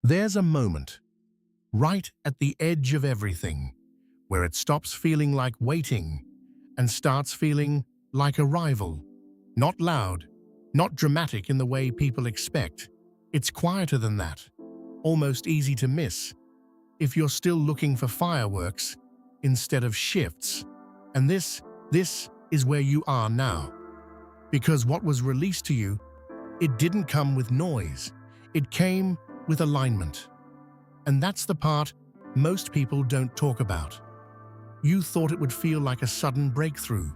There's a moment, right at the edge of everything, where it stops feeling like waiting and starts feeling like arrival. Not loud, not dramatic in the way people expect. It's quieter than that, almost easy to miss if you're still looking for fireworks instead of shifts. And this is where you are now. Because what was released to you, it didn't come with noise. It came with alignment. And that's the part most people don't talk about. You thought it would feel like a sudden breakthrough,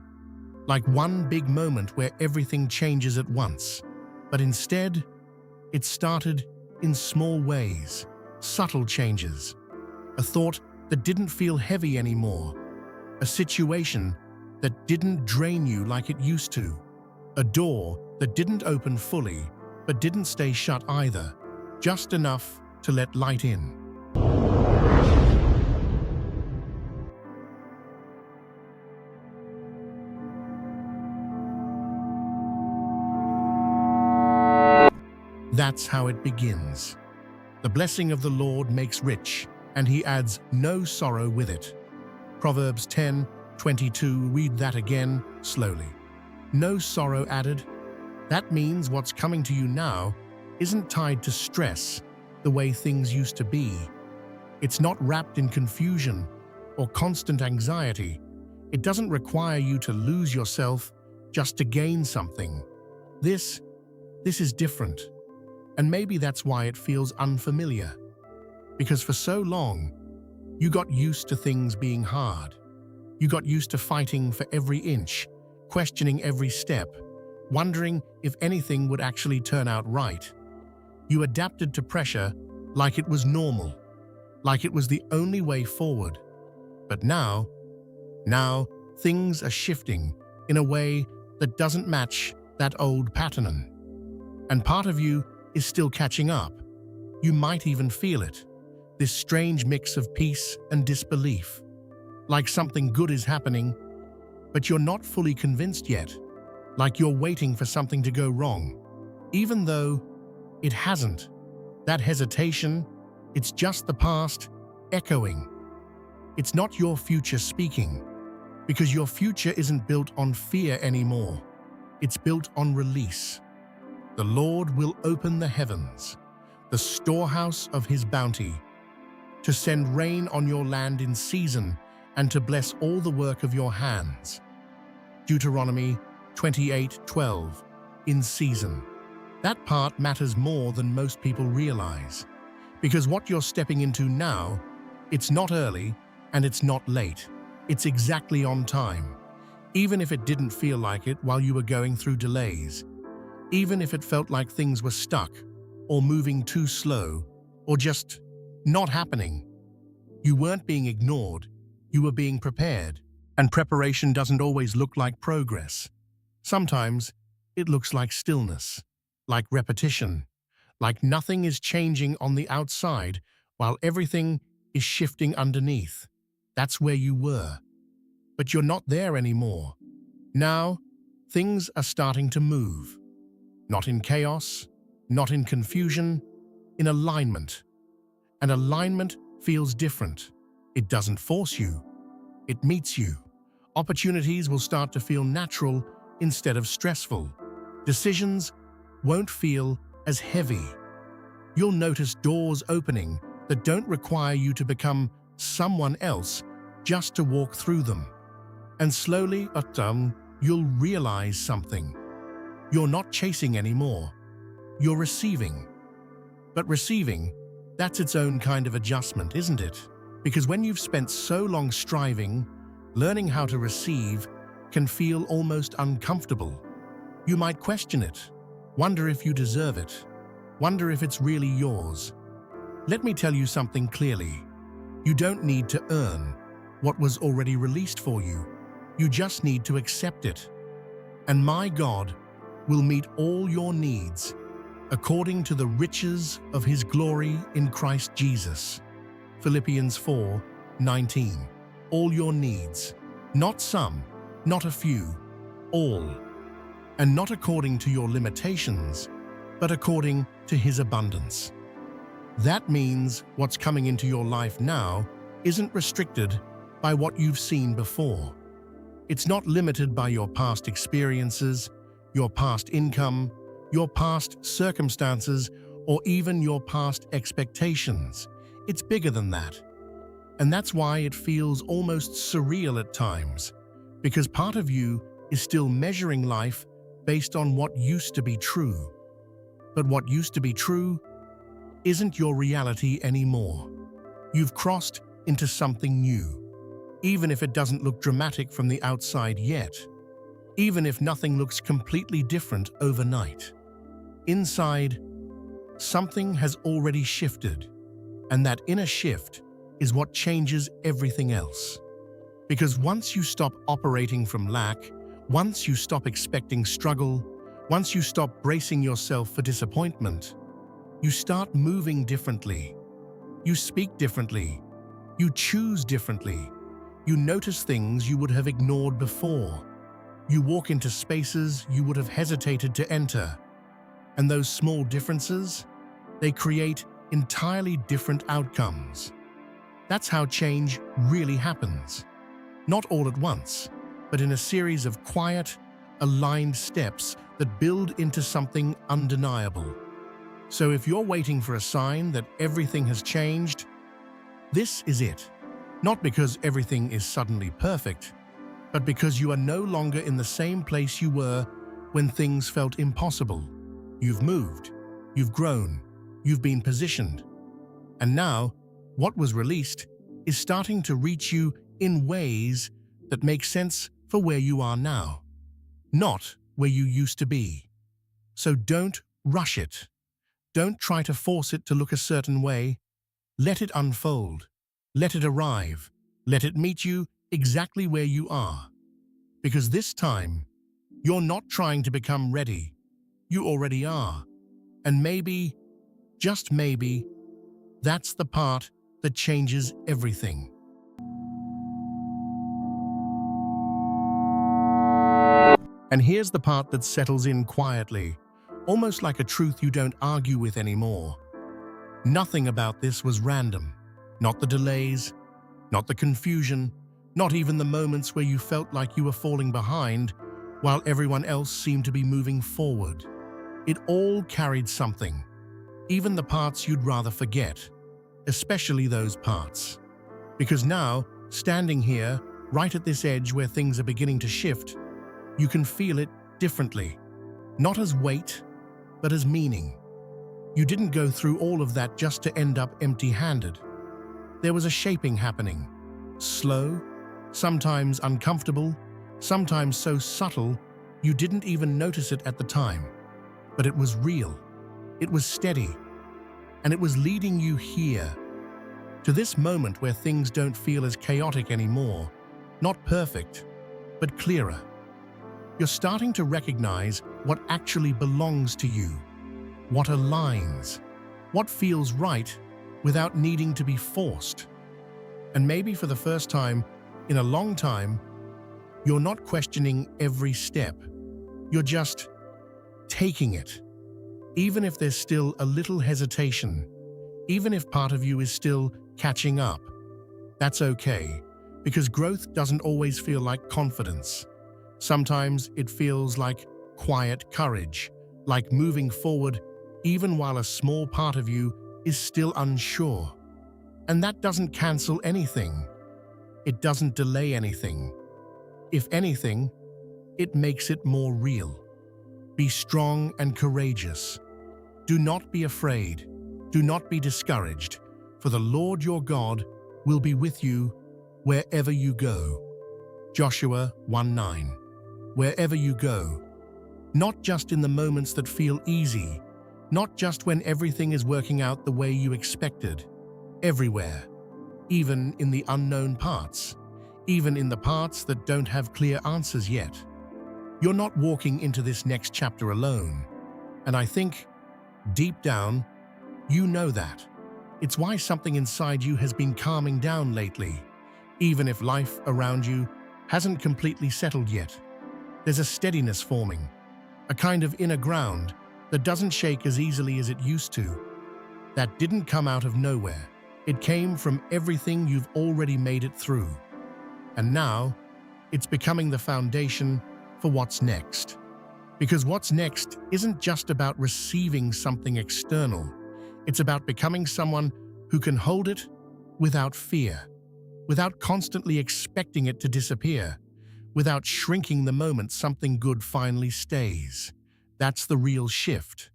like one big moment where everything changes at once. But instead, it started in small ways, subtle changes. A thought that didn't feel heavy anymore. A situation that didn't drain you like it used to. A door that didn't open fully, but didn't stay shut either, just enough to let light in. That's how it begins. The blessing of the Lord makes rich, and he adds no sorrow with it. Proverbs 10:22, read that again, slowly. No sorrow added. That means what's coming to you now isn't tied to stress the way things used to be. It's not wrapped in confusion or constant anxiety. It doesn't require you to lose yourself just to gain something. This is different. And maybe that's why it feels unfamiliar. Because for so long, you got used to things being hard. You got used to fighting for every inch, questioning every step, wondering if anything would actually turn out right. You adapted to pressure like it was normal, like it was the only way forward. But now things are shifting in a way that doesn't match that old pattern. And part of you is still catching up. You might even feel it, this strange mix of peace and disbelief. Like something good is happening, but you're not fully convinced yet. Like you're waiting for something to go wrong, even though it hasn't. That hesitation, it's just the past echoing. It's not your future speaking, because your future isn't built on fear anymore. It's built on release. The Lord will open the heavens, the storehouse of his bounty, to send rain on your land in season and to bless all the work of your hands. Deuteronomy 28:12, in season. That part matters more than most people realize, because what you're stepping into now, it's not early and it's not late. It's exactly on time, even if it didn't feel like it while you were going through delays. Even if it felt like things were stuck, or moving too slow, or just not happening. You weren't being ignored, you were being prepared. And preparation doesn't always look like progress. Sometimes it looks like stillness, like repetition, like nothing is changing on the outside while everything is shifting underneath. That's where you were. But you're not there anymore. Now, things are starting to move. Not in chaos, not in confusion, in alignment. And alignment feels different. It doesn't force you. It meets you. Opportunities will start to feel natural instead of stressful. Decisions won't feel as heavy. You'll notice doors opening that don't require you to become someone else just to walk through them. And slowly, you'll realize something. You're not chasing anymore. You're receiving. But receiving, that's its own kind of adjustment, isn't it? Because when you've spent so long striving, learning how to receive can feel almost uncomfortable. You might question it, wonder if you deserve it, wonder if it's really yours. Let me tell you something clearly. You don't need to earn what was already released for you. You just need to accept it. And my God will meet all your needs according to the riches of his glory in Christ Jesus. Philippians 4:19. All your needs, not some, not a few, all. And not according to your limitations, but according to his abundance. That means what's coming into your life now isn't restricted by what you've seen before. It's not limited by your past experiences, your past income, your past circumstances, or even your past expectations. It's bigger than that. And that's why it feels almost surreal at times, because part of you is still measuring life based on what used to be true. But what used to be true isn't your reality anymore. You've crossed into something new, even if it doesn't look dramatic from the outside yet, even if nothing looks completely different overnight. Inside, something has already shifted, and that inner shift is what changes everything else. Because once you stop operating from lack, once you stop expecting struggle, once you stop bracing yourself for disappointment, you start moving differently. You speak differently. You choose differently. You notice things you would have ignored before. You walk into spaces you would have hesitated to enter. And those small differences, they create entirely different outcomes. That's how change really happens. Not all at once, but in a series of quiet, aligned steps that build into something undeniable. So if you're waiting for a sign that everything has changed, this is it. Not because everything is suddenly perfect, but because you are no longer in the same place you were when things felt impossible. You've moved, you've grown, you've been positioned. And now, what was released is starting to reach you in ways that make sense for where you are now, not where you used to be. So don't rush it. Don't try to force it to look a certain way. Let it unfold. Let it arrive. Let it meet you exactly where you are. Because this time, you're not trying to become ready. You already are. And maybe, just maybe, that's the part that changes everything. And here's the part that settles in quietly, almost like a truth you don't argue with anymore. Nothing about this was random. Not the delays, not the confusion, not even the moments where you felt like you were falling behind while everyone else seemed to be moving forward. It all carried something, even the parts you'd rather forget, especially those parts. Because now, standing here, right at this edge where things are beginning to shift, you can feel it differently. Not as weight, but as meaning. You didn't go through all of that just to end up empty-handed. There was a shaping happening. Slow, sometimes uncomfortable, sometimes so subtle you didn't even notice it at the time. But it was real. It was steady. And it was leading you here, to this moment where things don't feel as chaotic anymore. Not perfect, but clearer. You're starting to recognize what actually belongs to you, what aligns, what feels right without needing to be forced. And maybe for the first time in a long time, you're not questioning every step. You're just taking it. Even if there's still a little hesitation, even if part of you is still catching up, that's okay, because growth doesn't always feel like confidence. Sometimes it feels like quiet courage, like moving forward even while a small part of you is still unsure. And that doesn't cancel anything. It doesn't delay anything. If anything, it makes it more real. Be strong and courageous. Do not be afraid. Do not be discouraged, for the Lord your God will be with you wherever you go. Joshua 1:9. Wherever you go, not just in the moments that feel easy, not just when everything is working out the way you expected, everywhere, even in the unknown parts, even in the parts that don't have clear answers yet. You're not walking into this next chapter alone, and I think, deep down, you know that. It's why something inside you has been calming down lately, even if life around you hasn't completely settled yet. There's a steadiness forming, a kind of inner ground that doesn't shake as easily as it used to. that didn't come out of nowhere. It came from everything you've already made it through. And now, it's becoming the foundation for what's next. Because what's next isn't just about receiving something external. It's about becoming someone who can hold it without fear, without constantly expecting it to disappear, without shrinking the moment something good finally stays. That's the real shift.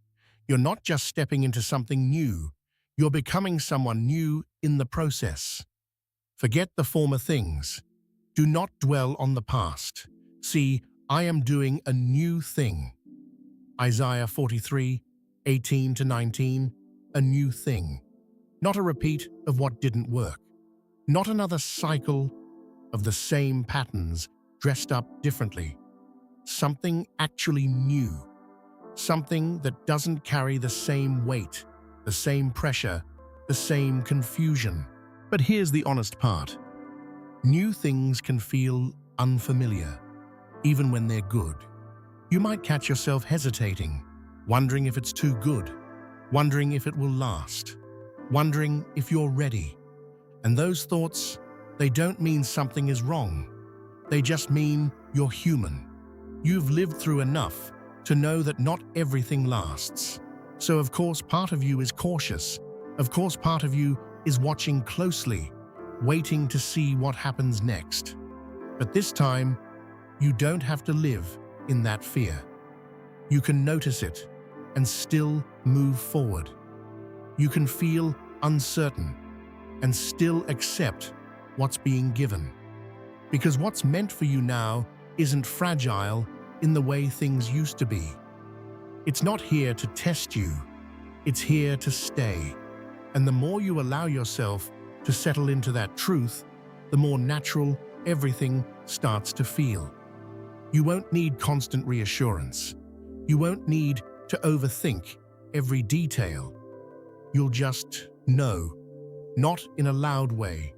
You're not just stepping into something new, you're becoming someone new in the process. Forget the former things. Do not dwell on the past. See, I am doing a new thing. Isaiah 43, 18-19, a new thing. Not a repeat of what didn't work. Not another cycle of the same patterns dressed up differently. Something actually new. Something that doesn't carry the same weight, the same pressure, the same confusion. But here's the honest part. New things can feel unfamiliar, even when they're good. You might catch yourself hesitating, wondering if it's too good, wondering if it will last, wondering if you're ready. And those thoughts, they don't mean something is wrong. They just mean you're human. You've lived through enough to know that not everything lasts. So of course part of you is cautious. Of course part of you is watching closely, waiting to see what happens next. But this time, you don't have to live in that fear. You can notice it and still move forward. You can feel uncertain and still accept what's being given. Because what's meant for you now isn't fragile in the way things used to be. It's not here to test you. It's here to stay. And the more you allow yourself to settle into that truth, the more natural everything starts to feel. You won't need constant reassurance. You won't need to overthink every detail. You'll just know, not in a loud way,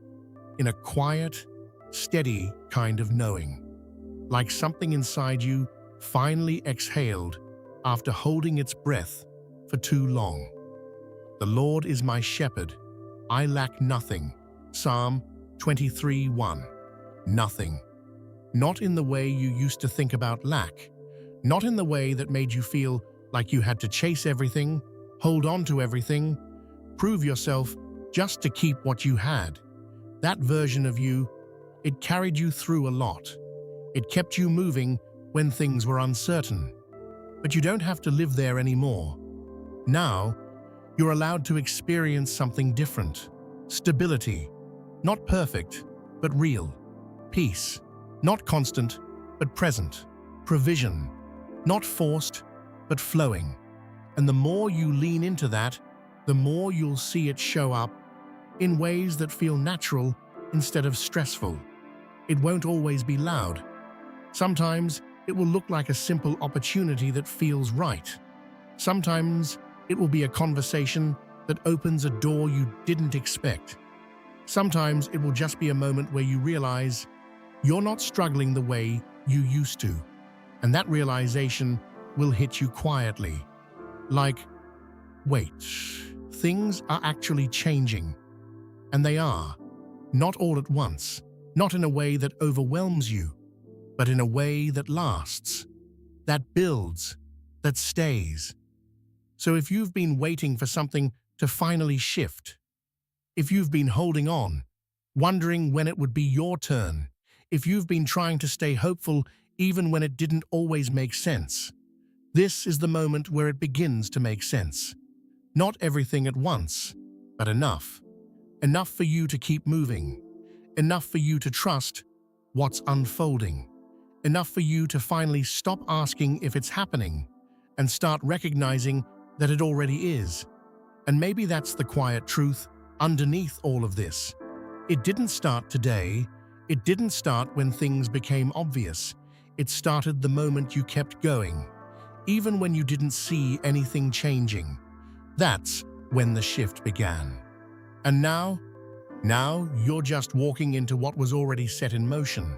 in a quiet, steady kind of knowing, like something inside you finally exhaled after holding its breath for too long. The Lord is my shepherd, I lack nothing. Psalm 23:1. Nothing. Not in the way you used to think about lack, not in the way that made you feel like you had to chase everything, hold on to everything, prove yourself just to keep what you had. That version of you, it carried you through a lot. It kept you moving when things were uncertain. But you don't have to live there anymore. Now, you're allowed to experience something different. Stability. Not perfect, but real. Peace. Not constant, but present. Provision. Not forced, but flowing. And the more you lean into that, the more you'll see it show up in ways that feel natural instead of stressful. It won't always be loud. Sometimes it will look like a simple opportunity that feels right. Sometimes it will be a conversation that opens a door you didn't expect. Sometimes it will just be a moment where you realize you're not struggling the way you used to. And that realization will hit you quietly. Like, wait, things are actually changing. And they are. Not all at once. Not in a way that overwhelms you, but in a way that lasts, that builds, that stays. So if you've been waiting for something to finally shift, if you've been holding on, wondering when it would be your turn, if you've been trying to stay hopeful even when it didn't always make sense, this is the moment where it begins to make sense. Not everything at once, but enough. Enough for you to keep moving. Enough for you to trust what's unfolding. Enough for you to finally stop asking if it's happening and start recognizing that it already is. And maybe that's the quiet truth underneath all of this. It didn't start today. It didn't start when things became obvious. It started the moment you kept going, even when you didn't see anything changing. That's when the shift began. And now you're just walking into what was already set in motion.